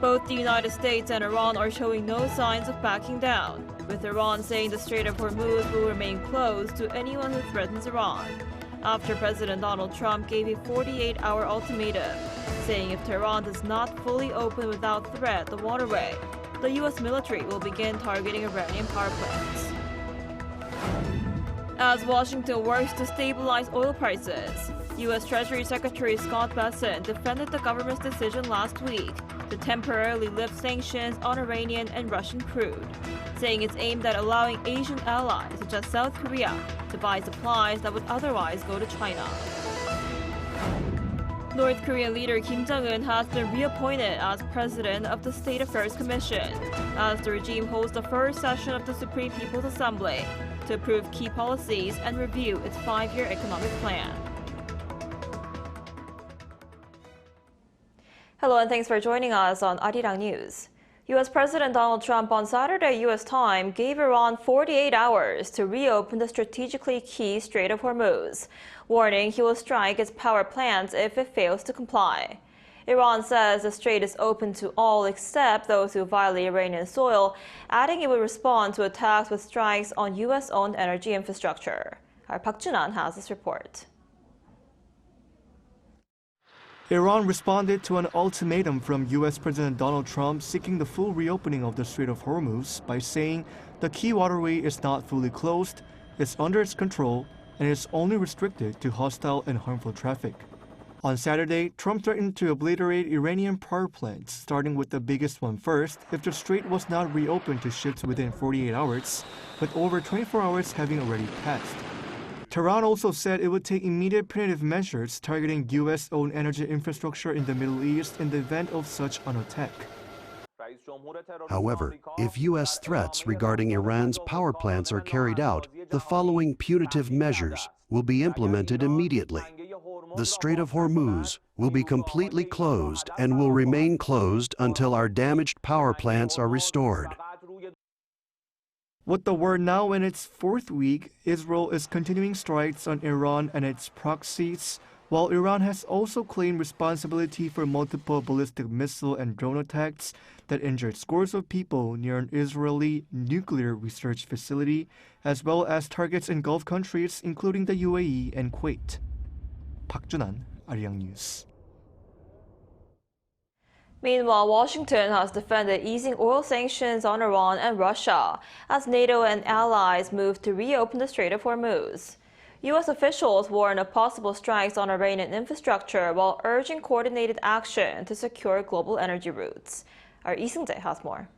Both the United States and Iran are showing no signs of backing down, with Iran saying the Strait of Hormuz will remain closed to anyone who threatens Iran, after President Donald Trump gave a 48-hour ultimatum, saying if Tehran does not fully open without threat the waterway, the U.S. military will begin targeting Iranian power plants. As Washington works to stabilize oil prices, U.S. Treasury Secretary Scott Bessent defended the government's decision last week to temporarily lift sanctions on Iranian and Russian crude, saying it's aimed at allowing Asian allies such as South Korea to buy supplies that would otherwise go to China. North Korean leader Kim Jong-un has been reappointed as president of the State Affairs Commission, as the regime holds the first session of the Supreme People's Assembly to approve key policies and review its 5-year economic plan. Hello and thanks for joining us on Arirang News. U.S. President Donald Trump on Saturday U.S. time gave Iran 48 hours to reopen the strategically key Strait of Hormuz, warning he will strike its power plants if it fails to comply. Iran says the strait is open to all except those who violate Iranian soil, adding it would respond to attacks with strikes on U.S.-owned energy infrastructure. Our Park Jun-an has this report. Iran responded to an ultimatum from U.S. President Donald Trump seeking the full reopening of the Strait of Hormuz by saying the key waterway is not fully closed, it's under its control, and is only restricted to hostile and harmful traffic. On Saturday, Trump threatened to obliterate Iranian power plants, starting with the biggest one first if the strait was not reopened to ships within 48 hours, with over 24 hours having already passed. Tehran also said it would take immediate punitive measures targeting U.S.-owned energy infrastructure in the Middle East in the event of such an attack. However, if U.S. threats regarding Iran's power plants are carried out, the following punitive measures will be implemented immediately. The Strait of Hormuz will be completely closed and will remain closed until our damaged power plants are restored. With the war now in its 4th week, Israel is continuing strikes on Iran and its proxies, while Iran has also claimed responsibility for multiple ballistic missile and drone attacks that injured scores of people near an Israeli nuclear research facility, as well as targets in Gulf countries including the UAE and Kuwait. Park Jun-an, Arirang News. Meanwhile, Washington has defended easing oil sanctions on Iran and Russia as NATO and allies move to reopen the Strait of Hormuz. U.S. officials warn of possible strikes on Iranian infrastructure while urging coordinated action to secure global energy routes. Our Lee Seung-jae has more.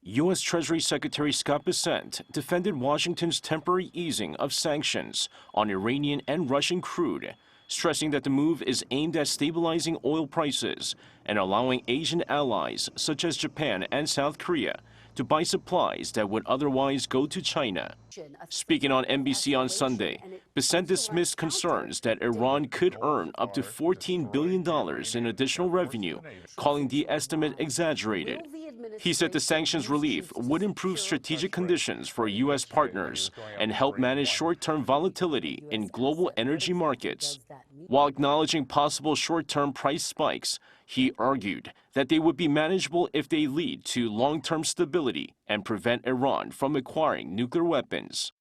U.S. Treasury Secretary Scott Bessent defended Washington's temporary easing of sanctions on Iranian and Russian crude, stressing that the move is aimed at stabilizing oil prices and allowing Asian allies such as Japan and South Korea to buy supplies that would otherwise go to China. Speaking on NBC on Sunday, Bessent dismissed concerns that Iran could earn up to $14 billion in additional revenue, calling the estimate exaggerated. He said the sanctions relief would improve strategic conditions for U.S. partners and help manage short-term volatility in global energy markets. While acknowledging possible short-term price spikes, he argued that they would be manageable if they lead to long-term stability and prevent Iran from acquiring nuclear weapons.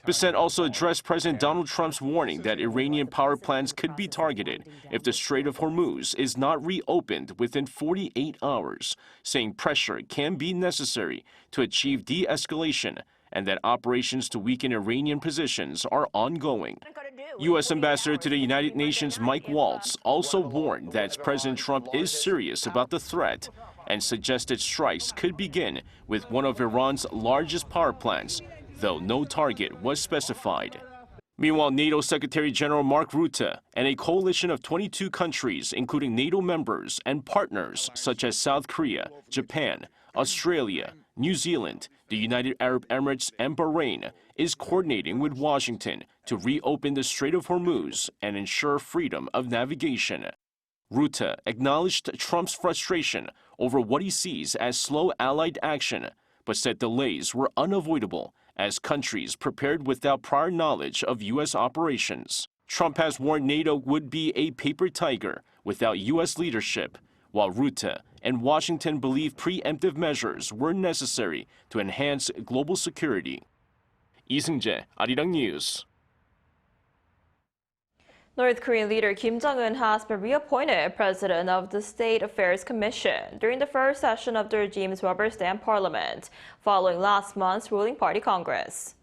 Bessent also addressed President Donald Trump's warning that Iranian power plants could be targeted if the Strait of Hormuz is not reopened within 48 hours, saying pressure can be necessary to achieve de-escalation and that operations to weaken Iranian positions are ongoing. U.S. Ambassador to the United Nations Mike Waltz also warned that President Trump is serious about the threat and suggested strikes could begin with one of Iran's largest power plants, though no target was specified. Meanwhile, NATO Secretary General Mark Rutte and a coalition of 22 countries, including NATO members and partners such as South Korea, Japan, Australia, New Zealand, the United Arab Emirates, and Bahrain, is coordinating with Washington to reopen the Strait of Hormuz and ensure freedom of navigation. Rutte acknowledged Trump's frustration over what he sees as slow allied action, but said delays were unavoidable as countries prepared without prior knowledge of U.S. operations. Trump has warned NATO would be a paper tiger without U.S. leadership, while Rutte and Washington believe preemptive measures were necessary to enhance global security. 이승재, 아리랑 뉴스. North Korean leader Kim Jong-un has been reappointed president of the State Affairs Commission during the first session of the regime's rubber stamp parliament, following last month's ruling party Congress.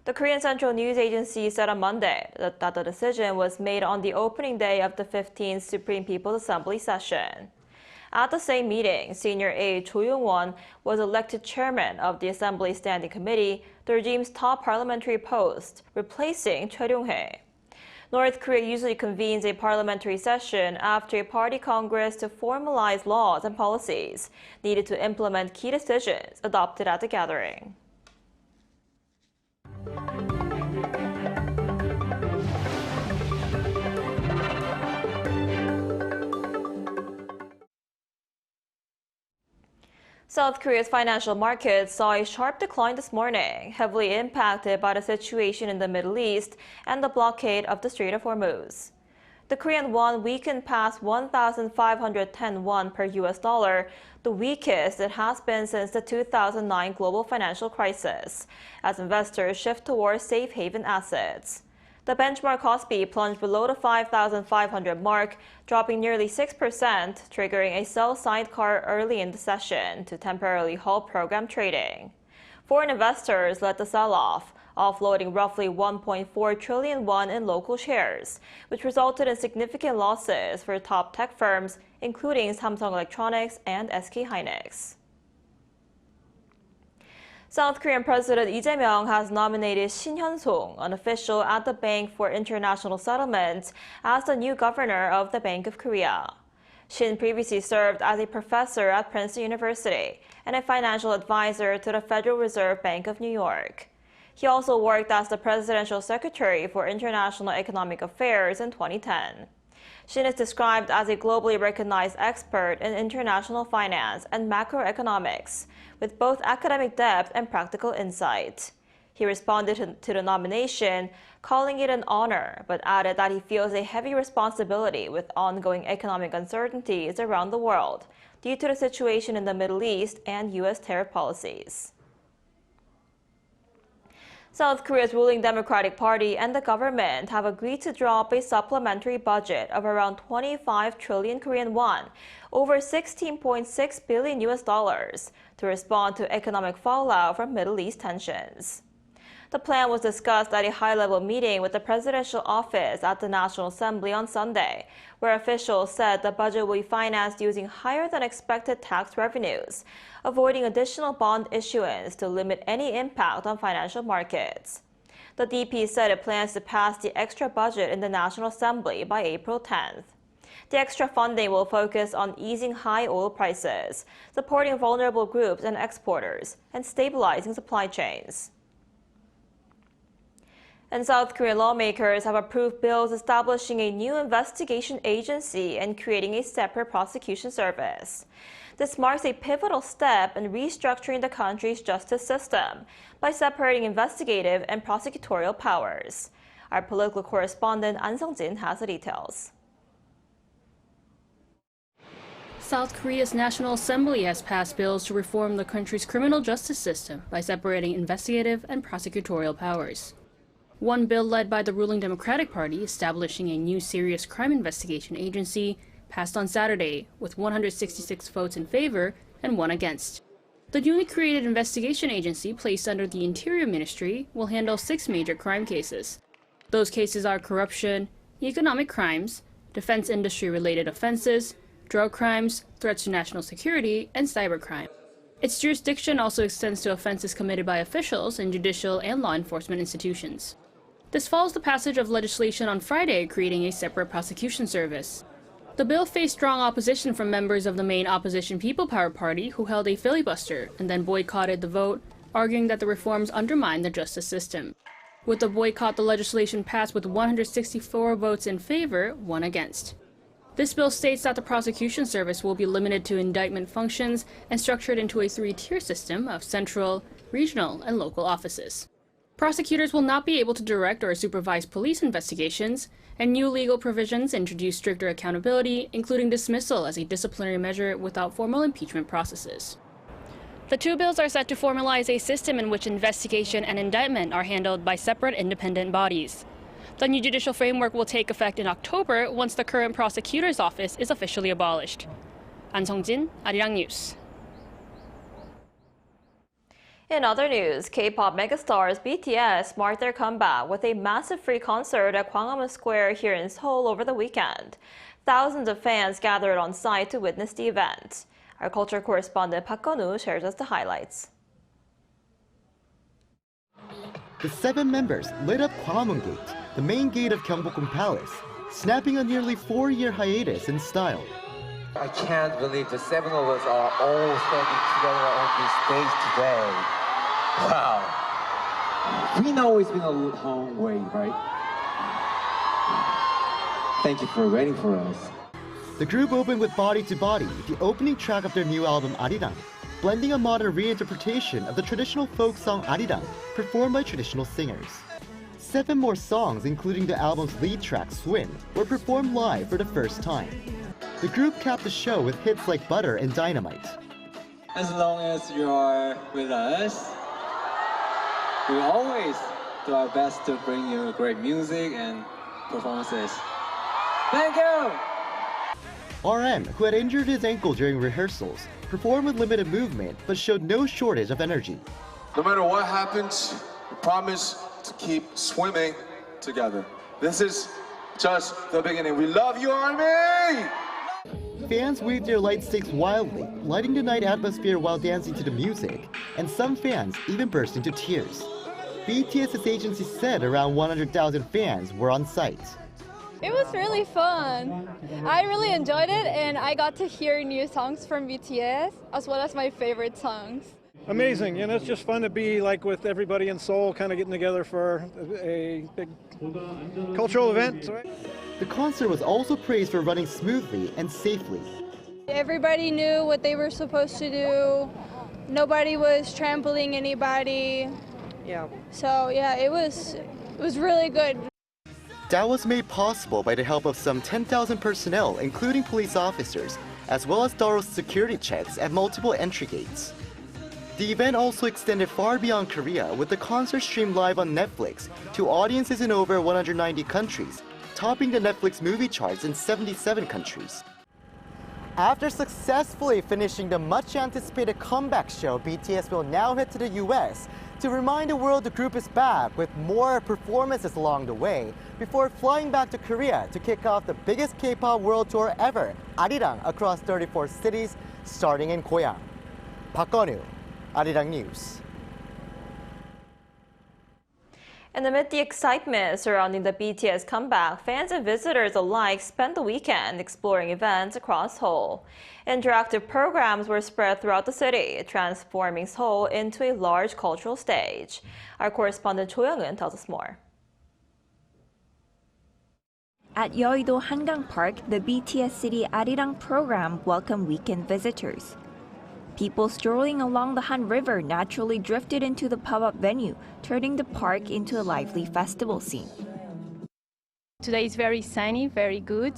The Korean Central News Agency said on Monday that the decision was made on the opening day of the 15th Supreme People's Assembly session. At the same meeting, senior aide Cho Yong-won was elected chairman of the Assembly Standing Committee, the regime's top parliamentary post, replacing Choi Ryong-hae. North Korea usually convenes a parliamentary session after a party congress to formalize laws and policies needed to implement key decisions adopted at the gathering. South Korea's financial markets saw a sharp decline this morning, heavily impacted by the situation in the Middle East and the blockade of the Strait of Hormuz. The Korean won weakened past 1,510 won per US dollar, the weakest it has been since the 2009 global financial crisis, as investors shift towards safe haven assets. The benchmark Kospi plunged below the 5,500 mark, dropping nearly 6%, triggering a sell sidecar early in the session to temporarily halt program trading. Foreign investors led the sell-off, offloading roughly 1.4 trillion won in local shares, which resulted in significant losses for top tech firms, including Samsung Electronics and SK Hynix. South Korean President Lee Jae-myung has nominated Shin Hyun-song, an official at the Bank for International Settlements, as the new governor of the Bank of Korea. Shin previously served as a professor at Princeton University and a financial advisor to the Federal Reserve Bank of New York. He also worked as the Presidential Secretary for International Economic Affairs in 2010. Shin is described as a globally recognized expert in international finance and macroeconomics, with both academic depth and practical insight. He responded to the nomination, calling it an honor, but added that he feels a heavy responsibility with ongoing economic uncertainties around the world due to the situation in the Middle East and U.S. tariff policies. South Korea's ruling Democratic Party and the government have agreed to drop a supplementary budget of around 25 trillion Korean won, over 16.6 billion US dollars, to respond to economic fallout from Middle East tensions. The plan was discussed at a high-level meeting with the presidential office at the National Assembly on Sunday, where officials said the budget will be financed using higher-than-expected tax revenues, avoiding additional bond issuance to limit any impact on financial markets. The DP said it plans to pass the extra budget in the National Assembly by April 10th. The extra funding will focus on easing high oil prices, supporting vulnerable groups and exporters, and stabilizing supply chains. And South Korean lawmakers have approved bills establishing a new investigation agency and creating a separate prosecution service. This marks a pivotal step in restructuring the country's justice system by separating investigative and prosecutorial powers. Our political correspondent An Sung-jin has the details. South Korea's National Assembly has passed bills to reform the country's criminal justice system by separating investigative and prosecutorial powers. One bill led by the ruling Democratic Party establishing a new serious crime investigation agency passed on Saturday, with 166 votes in favor and 1 against. The newly created investigation agency, placed under the Interior Ministry, will handle 6 major crime cases. Those cases are corruption, economic crimes, defense industry-related offenses, drug crimes, threats to national security, and cybercrime. Its jurisdiction also extends to offenses committed by officials in judicial and law enforcement institutions. This follows the passage of legislation on Friday creating a separate prosecution service. The bill faced strong opposition from members of the main opposition People Power Party, who held a filibuster and then boycotted the vote, arguing that the reforms undermine the justice system. With the boycott, the legislation passed with 164 votes in favor, 1 against. This bill states that the prosecution service will be limited to indictment functions and structured into a three-tier system of central, regional, and local offices. Prosecutors will not be able to direct or supervise police investigations, and new legal provisions introduce stricter accountability, including dismissal as a disciplinary measure without formal impeachment processes. The two bills are set to formalize a system in which investigation and indictment are handled by separate independent bodies. The new judicial framework will take effect in October once the current prosecutor's office is officially abolished. An Sung-jin, Arirang News. In other news, K-pop megastars BTS marked their comeback with a massive free concert at Gwanghwamun Square here in Seoul over the weekend. Thousands of fans gathered on site to witness the event. Our culture correspondent Park Gun-woo shares us the highlights. The 7 members lit up Gwanghwamun Gate, the main gate of Gyeongbokgung Palace, snapping a nearly 4-year hiatus in style. I can't believe the 7 of us are all standing together on this stage today. Wow. We know it's been a long wait, right? Thank you for waiting for us. The group opened with Body to Body, the opening track of their new album Arirang, blending a modern reinterpretation of the traditional folk song Arirang, performed by traditional singers. 7 more songs, including the album's lead track Swim, were performed live for the first time. The group capped the show with hits like Butter and Dynamite. As long as you're with us, we always do our best to bring you great music and performances. Thank you! RM, who had injured his ankle during rehearsals, performed with limited movement but showed no shortage of energy. No matter what happens, we promise to keep swimming together. This is just the beginning. We love you, Army! Fans waved their light sticks wildly, lighting the night atmosphere while dancing to the music, and some fans even burst into tears. BTS's agency said around 100,000 fans were on site. It was really fun. I really enjoyed it, and I got to hear new songs from BTS, as well as my favorite songs. Amazing, you know, it's just fun to be like with everybody in Seoul, kind of getting together for a big cultural event. The concert was also praised for running smoothly and safely. Everybody knew what they were supposed to do. Nobody was trampling anybody. Yeah. So yeah, it was really good. That was made possible by the help of some 10,000 personnel, including police officers, as well as thorough security checks at multiple entry gates. The event also extended far beyond Korea, with the concert streamed live on Netflix to audiences in over 190 countries, topping the Netflix movie charts in 77 countries. After successfully finishing the much-anticipated comeback show, BTS will now head to the US to remind the world the group is back with more performances along the way before flying back to Korea to kick off the biggest K-pop world tour ever, Arirang, across 34 cities, starting in Goyang. Park Gun-woo, Arirang News. And amid the excitement surrounding the BTS comeback, fans and visitors alike spent the weekend exploring events across Seoul. Interactive programs were spread throughout the city, transforming Seoul into a large cultural stage. Our correspondent Cho Young-un tells us more. At Yeouido Hangang Park, the BTS City Arirang program welcomed weekend visitors. People strolling along the Han River naturally drifted into the pop-up venue, turning the park into a lively festival scene. Today is very sunny, very good.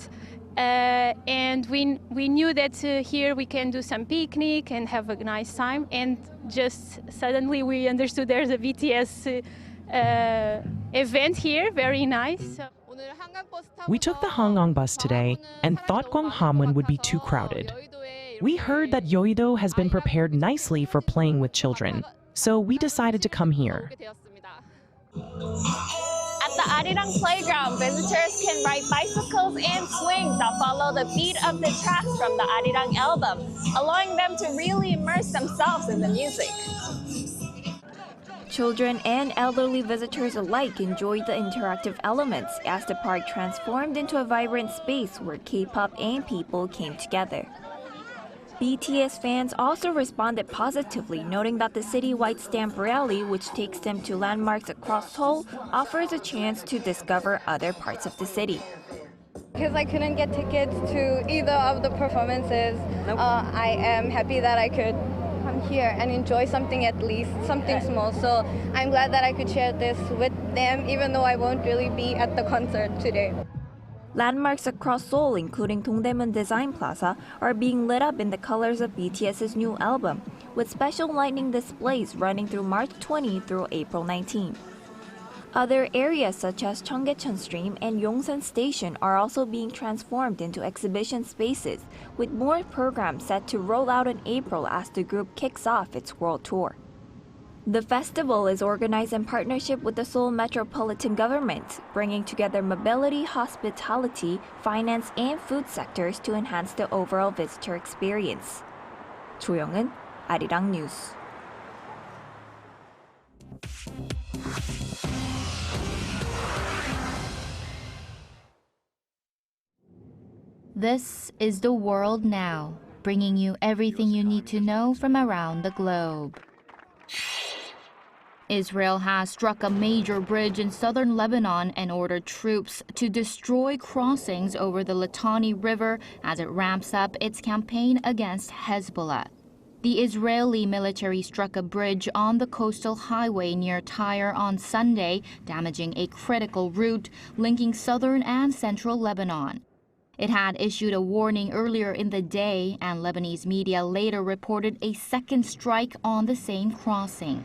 And we knew that here we can do some picnic and have a nice time. And just suddenly we understood there's a BTS event here, very nice. We took the Hangang bus today and thought Gwanghwamun would be too crowded. We heard that Yeouido has been prepared nicely for playing with children, so we decided to come here. At the Arirang playground, visitors can ride bicycles and swings that follow the beat of the tracks from the Arirang album, allowing them to really immerse themselves in the music. Children and elderly visitors alike enjoyed the interactive elements as the park transformed into a vibrant space where K-pop and people came together. BTS fans also responded positively, noting that the citywide stamp rally, which takes them to landmarks across Seoul, offers a chance to discover other parts of the city. Because I couldn't get tickets to either of the performances, I am happy that I could come here and enjoy something, at least something small. So I'm glad that I could share this with them, even though I won't really be at the concert today. Landmarks across Seoul, including Dongdaemun Design Plaza, are being lit up in the colors of BTS's new album, with special lightning displays running through March 20 through April 19. Other areas such as Cheonggyecheon Stream and Yongsan Station are also being transformed into exhibition spaces, with more programs set to roll out in April as the group kicks off its world tour. The festival is organized in partnership with the Seoul Metropolitan Government, bringing together mobility, hospitality, finance, and food sectors to enhance the overall visitor experience. Jo Young-eun, Arirang News. This is The World Now, bringing you everything you need to know from around the globe. Israel has struck a major bridge in southern Lebanon and ordered troops to destroy crossings over the Litani River as it ramps up its campaign against Hezbollah. The Israeli military struck a bridge on the coastal highway near Tyre on Sunday, damaging a critical route linking southern and central Lebanon. It had issued a warning earlier in the day, and Lebanese media later reported a second strike on the same crossing.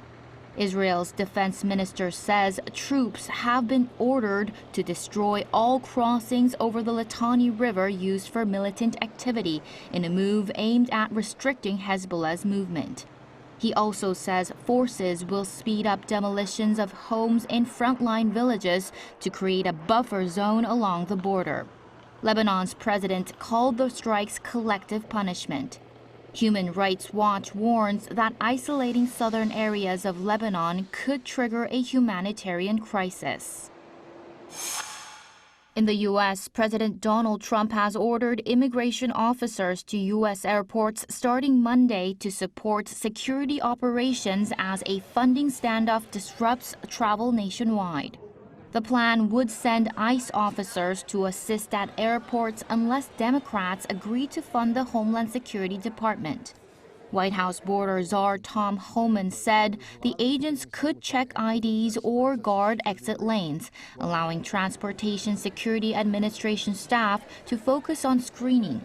Israel's defense minister says troops have been ordered to destroy all crossings over the Litani River used for militant activity in a move aimed at restricting Hezbollah's movement. He also says forces will speed up demolitions of homes in frontline villages to create a buffer zone along the border. Lebanon's president called the strikes collective punishment. Human Rights Watch warns that isolating southern areas of Lebanon could trigger a humanitarian crisis. In the U.S., President Donald Trump has ordered immigration officers to U.S. airports starting Monday to support security operations as a funding standoff disrupts travel nationwide. The plan would send ICE officers to assist at airports unless Democrats agree to fund the Homeland Security Department. White House border czar Tom Homan said the agents could check IDs or guard exit lanes, allowing Transportation Security Administration staff to focus on screening.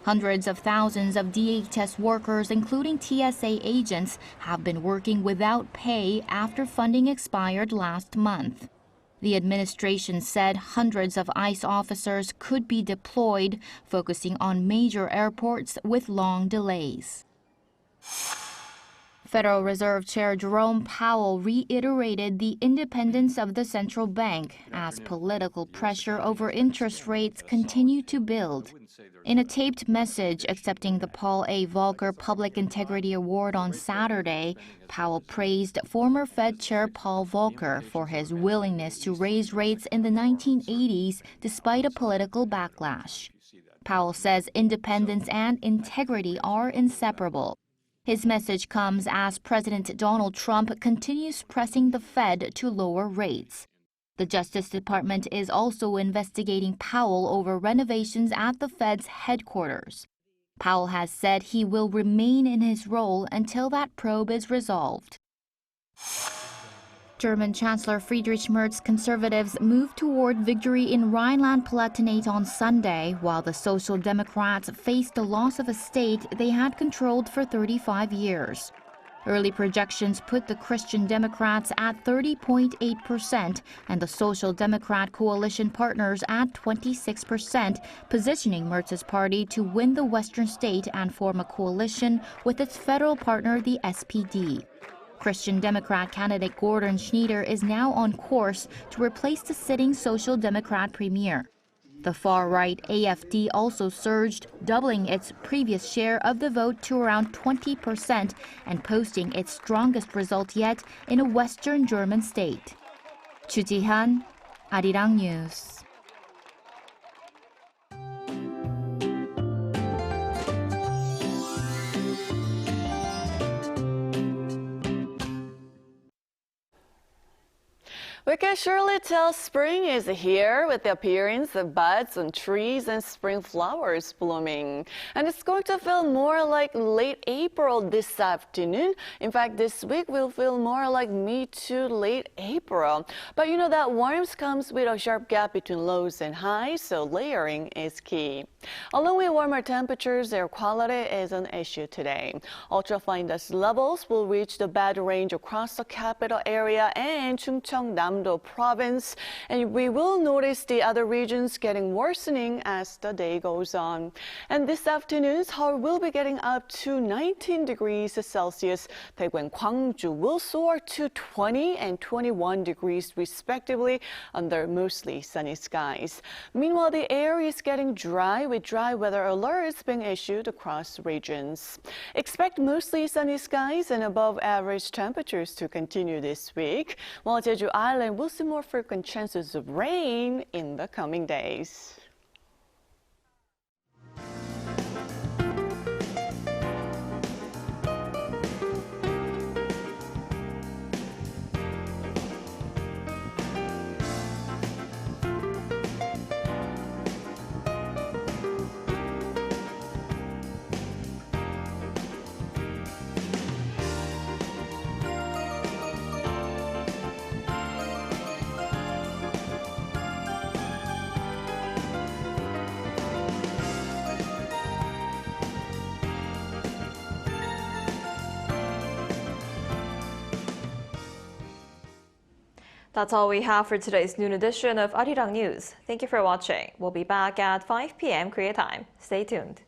Hundreds of thousands of DHS workers, including TSA agents, have been working without pay after funding expired last month. The administration said hundreds of ICE officers could be deployed, focusing on major airports with long delays. Federal Reserve Chair Jerome Powell reiterated the independence of the central bank as political pressure over interest rates continue to build. In a taped message accepting the Paul A. Volcker Public Integrity Award on Saturday, Powell praised former Fed Chair Paul Volcker for his willingness to raise rates in the 1980s despite a political backlash. Powell says independence and integrity are inseparable. His message comes as President Donald Trump continues pressing the Fed to lower rates. The Justice Department is also investigating Powell over renovations at the Fed's headquarters. Powell has said he will remain in his role until that probe is resolved. German Chancellor Friedrich Merz's conservatives moved toward victory in Rhineland-Palatinate on Sunday, while the Social Democrats faced the loss of a state they had controlled for 35 years. Early projections put the Christian Democrats at 30.8% and the Social Democrat coalition partners at 26%, positioning Merz's party to win the western state and form a coalition with its federal partner, the SPD. Christian Democrat candidate Gordon Schneider is now on course to replace the sitting Social Democrat premier. The far-right AfD also surged, doubling its previous share of the vote to around 20% and posting its strongest result yet in a western German state. Chu Ji-han, Arirang News. We can surely tell spring is here with the appearance of buds on trees and spring flowers blooming. And it's going to feel more like late April this afternoon. In fact, this week will feel more like mid to late April. But you know that warmth comes with a sharp gap between lows and highs, so layering is key. Along with warmer temperatures, air quality is an issue today. Ultrafine dust levels will reach the bad range across the capital area and Chungcheongnam province, and we will notice the other regions getting worsening as the day goes on. And this afternoon, Seoul will be getting up to 19 degrees Celsius. Daegu and Gwangju will soar to 20 and 21 degrees respectively under mostly sunny skies. Meanwhile, the air is getting dry with dry weather alerts being issued across regions. Expect mostly sunny skies and above average temperatures to continue this week, while Jeju Island will see more frequent chances of rain in the coming days. That's all we have for today's noon edition of Arirang News. Thank you for watching. We'll be back at 5 p.m. Korea time. Stay tuned.